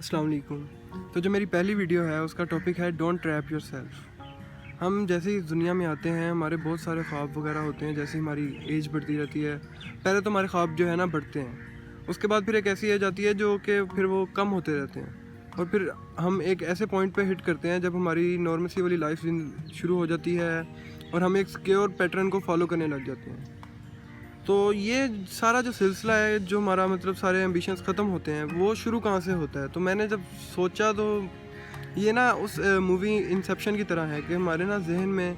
अस्सलाम वालेकुम। तो जो मेरी पहली वीडियो है उसका टॉपिक है डोंट ट्रैप योरसेल्फ। हम जैसे ही दुनिया में आते हैं हमारे बहुत सारे ख्वाब वगैरह होते हैं। जैसे हमारी एज बढ़ती रहती है, पहले तो हमारे ख्वाब जो है ना बढ़ते हैं, उसके बाद फिर एक ऐसी एज आती है जो कि फिर वो कम होते रहते हैं, और फिर हम एक ऐसे पॉइंट पे हिट करते हैं जब हमारी नॉर्मल सी वाली लाइफ शुरू हो जाती है और हम एक सिक्योर पैटर्न को फॉलो करने लग जाते हैं। तो ये सारा जो सिलसिला है, जो हमारा मतलब सारे एम्बिशंस ख़त्म होते हैं, वो शुरू कहाँ से होता है। तो मैंने जब सोचा तो ये ना उस मूवी इंसेप्शन की तरह है कि हमारे ना जहन में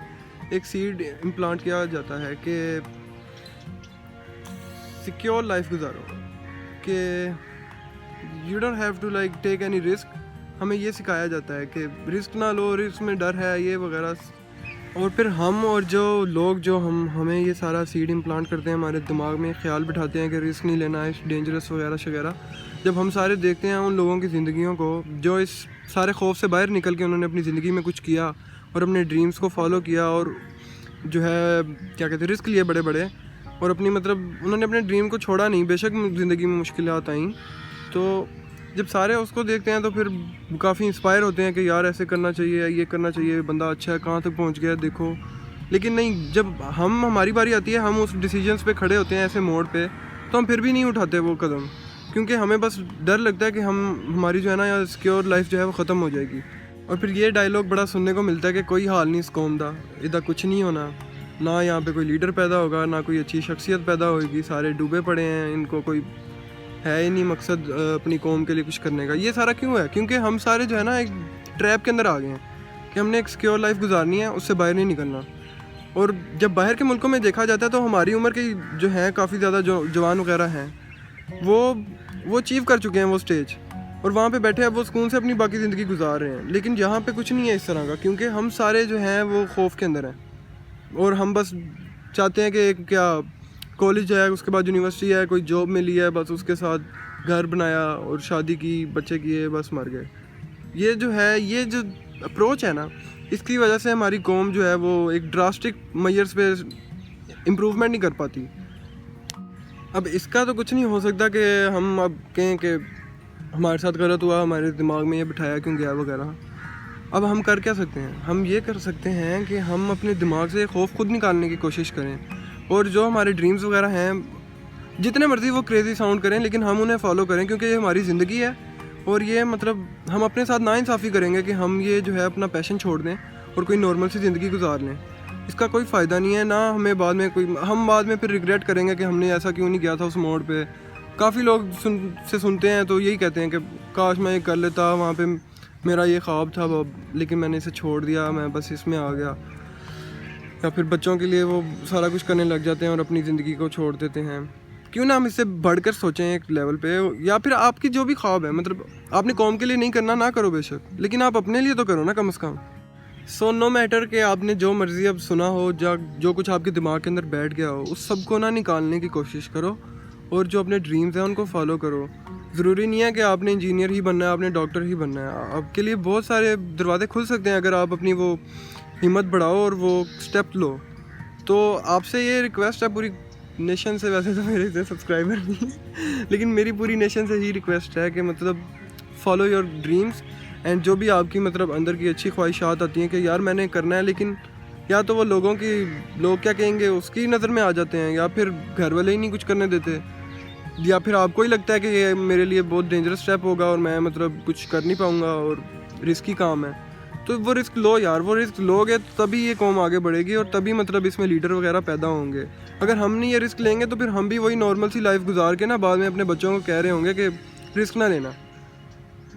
एक सीड इम्प्लांट किया जाता है कि सिक्योर लाइफ गुजारो, कि you don't have to like take any risk. हमें ये सिखाया जाता है कि रिस्क ना लो, रिस्क में डर है, ये वगैरह। और फिर हम और जो लोग जो हमें ये सारा सीड इम्प्लांट करते हैं, हमारे दिमाग में ख्याल बिठाते हैं कि रिस्क नहीं लेना है, डेंजरस वगैरह वगैरह। जब हम सारे देखते हैं उन लोगों की ज़िंदगियों को जो इस सारे खौफ से बाहर निकल के उन्होंने अपनी ज़िंदगी में कुछ किया और अपने ड्रीम्स को फॉलो किया, और जो है क्या कहते हैं, रिस्क लिए बड़े बड़े, और अपनी मतलब उन्होंने अपने ड्रीम को छोड़ा नहीं, बेशक ज़िंदगी में मुश्किलात आई। तो जब सारे उसको देखते हैं तो फिर काफ़ी इंस्पायर होते हैं कि यार ऐसे करना चाहिए, ये करना चाहिए, बंदा अच्छा है, कहाँ तक पहुँच गया देखो। लेकिन नहीं, जब हमारी बारी आती है, हम उस डिसीजंस पे खड़े होते हैं ऐसे मोड़ पे, तो हम फिर भी नहीं उठाते वो कदम, क्योंकि हमें बस डर लगता है कि हमारी जो है ना या सिक्योर लाइफ जो है वो ख़त्म हो जाएगी। और फिर ये डायलॉग बड़ा सुनने को मिलता है कि कोई हाल नहीं इस कौम दा, इधर कुछ नहीं होना, ना यहाँ पे कोई लीडर पैदा होगा, ना कोई अच्छी शख्सियत पैदा होगी, सारे डूबे पड़े हैं, इनको कोई है ही नहीं मकसद अपनी कौम के लिए कुछ करने का। ये सारा क्यों है? क्योंकि हम सारे जो है ना एक ट्रैप के अंदर आ गए हैं कि हमने एक सिक्योर लाइफ गुजारनी है, उससे बाहर नहीं निकलना। और जब बाहर के मुल्कों में देखा जाता है तो हमारी उम्र के जो हैं काफ़ी ज़्यादा जो जवान वगैरह हैं वो अचीव कर चुके हैं वो स्टेज, और वहाँ पे बैठे हैं वो सुकून से अपनी बाकी ज़िंदगी गुजार रहे हैं। लेकिन यहाँ पे कुछ नहीं है इस तरह का, क्योंकि हम सारे जो हैं वो खौफ के अंदर हैं, और हम बस चाहते हैं कि क्या कॉलेज है, उसके बाद यूनिवर्सिटी है, कोई जॉब मिली है, बस उसके साथ घर बनाया और शादी की, बच्चे किए, बस मर गए। ये जो है, ये जो अप्रोच है ना, इसकी वजह से हमारी कौम जो है वो एक ड्रास्टिक मेजर्स पे इम्प्रूवमेंट नहीं कर पाती। अब इसका तो कुछ नहीं हो सकता कि हम अब कहें कि हमारे साथ गलत हुआ, हमारे दिमाग में ये बिठाया क्यों गया वगैरह। अब हम कर क्या सकते हैं? हम ये कर सकते हैं कि हम अपने दिमाग से खौफ खुद निकालने की कोशिश करें, और जो हमारे ड्रीम्स वगैरह हैं, जितने मर्ज़ी वो क्रेज़ी साउंड करें, लेकिन हम उन्हें फॉलो करें, क्योंकि ये हमारी ज़िंदगी है। और ये मतलब हम अपने साथ नाइंसाफ़ी करेंगे कि हम ये जो है अपना पैशन छोड़ दें और कोई नॉर्मल सी ज़िंदगी गुजार लें। इसका कोई फ़ायदा नहीं है ना, हमें बाद में हम बाद में फिर रिग्रेट करेंगे कि हमने ऐसा क्यों नहीं किया था उस मोड़ पे। काफ़ी लोग सुनते हैं तो यही कहते हैं कि काश मैं ये कर लेता, वहाँ पे मेरा ये ख्वाब था लेकिन मैंने इसे छोड़ दिया, मैं बस इसमें आ गया। या फिर बच्चों के लिए वो सारा कुछ करने लग जाते हैं और अपनी ज़िंदगी को छोड़ देते हैं। क्यों ना हम इससे बढ़कर सोचें एक लेवल पे, या फिर आपकी जो भी ख्वाब है, मतलब आपने कौम के लिए नहीं करना, ना करो बेशक, लेकिन आप अपने लिए तो करो ना कम से कम। सो नो मैटर कि आपने जो मर्ज़ी अब सुना हो, जो कुछ आपके दिमाग के अंदर बैठ गया हो, उस सब को ना निकालने की कोशिश करो, और जो अपने ड्रीम्स हैं उनको फॉलो करो। ज़रूरी नहीं है कि आपने इंजीनियर ही बनना है, आपने डॉक्टर ही बनना है। आपके लिए बहुत सारे दरवाजे खुल सकते हैं अगर आप अपनी वो हिम्मत बढ़ाओ और वो स्टेप लो। तो आपसे ये रिक्वेस्ट है पूरी नेशन से, वैसे तो मेरे से सब्सक्राइबर नहीं लेकिन मेरी पूरी नेशन से ही रिक्वेस्ट है कि मतलब फॉलो योर ड्रीम्स, एंड जो भी आपकी मतलब अंदर की अच्छी ख्वाहिशात आती हैं कि यार मैंने करना है, लेकिन या तो वो लोग क्या कहेंगे उसकी नज़र में आ जाते हैं, या फिर घर वाले ही नहीं कुछ करने देते, या फिर आपको ही लगता है कि ये मेरे लिए बहुत डेंजरस स्टेप होगा और मैं मतलब कुछ कर नहीं पाऊँगा और रिस्की काम है। तो वो रिस्क लो यार, वो रिस्क लोगे तभी ये कौम आगे बढ़ेगी, और तभी मतलब इसमें लीडर वगैरह पैदा होंगे। अगर हम नहीं ये रिस्क लेंगे तो फिर हम भी वही नॉर्मल सी लाइफ गुजार के ना बाद में अपने बच्चों को कह रहे होंगे कि रिस्क ना लेना।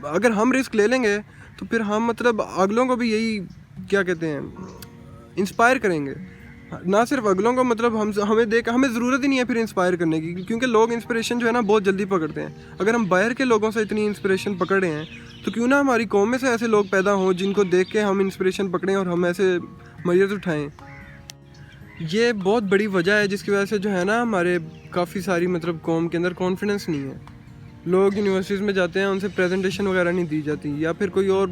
अगर हम रिस्क ले लेंगे तो फिर हम मतलब अगलों को भी यही क्या कहते हैं इंस्पायर करेंगे। ना सिर्फ अगलों को, मतलब हमें ज़रूरत ही नहीं है फिर इंस्पायर करने की, क्योंकि लोग इंस्पिरेशन जो है ना बहुत जल्दी पकड़ते हैं। अगर हम बाहर के लोगों से इतनी इंस्पिरेशन पकड़ रहे हैं तो क्यों ना हमारी कौम में से ऐसे लोग पैदा हों जिनको देख के हम इंस्पिरेशन पकड़ें और हम ऐसे मर्यादा उठाएं। ये बहुत बड़ी वजह है जिसकी वजह से जो है ना हमारे काफ़ी सारी मतलब कौम के अंदर कॉन्फिडेंस नहीं है। लोग यूनिवर्सिटीज़ में जाते हैं, उनसे प्रेजेंटेशन वगैरह नहीं दी जाती, या फिर कोई और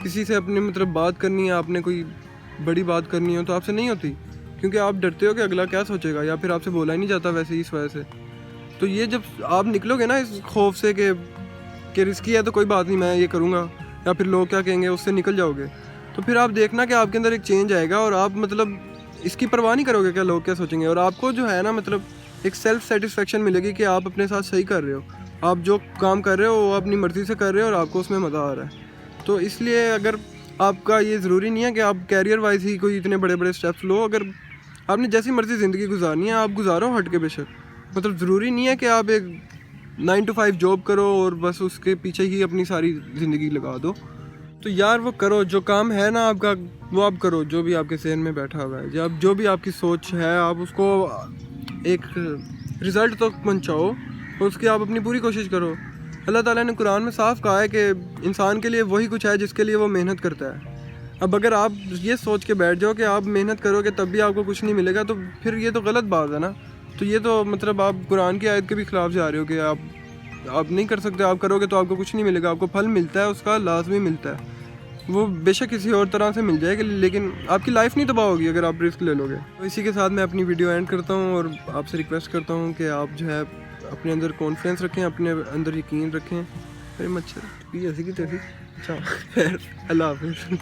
किसी से अपनी मतलब बात करनी है, आपने कोई बड़ी बात करनी हो तो आपसे नहीं होती, क्योंकि आप डरते हो कि अगला क्या सोचेगा, या फिर आपसे बोला ही नहीं जाता वैसे ही इस वजह से। तो ये जब आप निकलोगे ना इस खौफ से कि کہ رسکی ہے تو کوئی بات نہیں میں یہ کروں گا، یا پھر لوگ کیا کہیں گے اس سے نکل جاؤ گے، تو پھر آپ دیکھنا کہ آپ کے اندر ایک چینج آئے گا اور آپ مطلب اس کی پرواہ نہیں کرو گے کہ لوگ کیا سوچیں گے، اور آپ کو جو ہے نا مطلب ایک سیلف سیٹسفیکشن ملے گی کہ آپ اپنے ساتھ صحیح کر رہے ہو، آپ جو کام کر رہے ہو وہ اپنی مرضی سے کر رہے ہو اور آپ کو اس میں مزہ آ رہا ہے۔ تو اس لیے اگر آپ کا یہ ضروری نہیں ہے کہ آپ کیریئر وائز ہی کوئی اتنے بڑے بڑے اسٹیپس لو، اگر آپ نے جیسی مرضی زندگی گزارنی ہے آپ گزارو ہٹ کے بے شک، مطلب ضروری نہیں ہے کہ آپ ایک 9 to 5 جاب کرو اور بس اس کے پیچھے ہی اپنی ساری زندگی لگا دو۔ تو یار وہ کرو جو کام ہے نا آپ کا، وہ آپ کرو جو بھی آپ کے ذہن میں بیٹھا ہوا ہے، جب جو بھی آپ کی سوچ ہے آپ اس کو ایک رزلٹ تک پہنچاؤ اور اس کی آپ اپنی پوری کوشش کرو۔ اللہ تعالیٰ نے قرآن میں صاف کہا ہے کہ انسان کے لیے وہی کچھ ہے جس کے لیے وہ محنت کرتا ہے۔ اب اگر آپ یہ سوچ کے بیٹھ جاؤ کہ آپ محنت کرو گے تب بھی آپ کو کچھ نہیں ملے گا، تو پھر یہ تو غلط بات ہے نا۔ تو یہ تو مطلب آپ قرآن کی آیت کے بھی خلاف جا رہے ہو کہ آپ نہیں کر سکتے، آپ کرو گے تو آپ کو کچھ نہیں ملے گا، آپ کو پھل ملتا ہے اس کا لازمی ملتا ہے، وہ بے شک کسی اور طرح سے مل جائے گا، لیکن آپ کی لائف نہیں تباہ ہوگی اگر آپ رسک لے لو گے۔ تو اسی کے ساتھ میں اپنی ویڈیو اینڈ کرتا ہوں اور آپ سے ریکویسٹ کرتا ہوں کہ آپ جو ہے اپنے اندر کانفیڈنس رکھیں، اپنے اندر یقین رکھیں۔ میرے مچھر ایسی کی تیسی، اچھا خیر، اللہ حافظ۔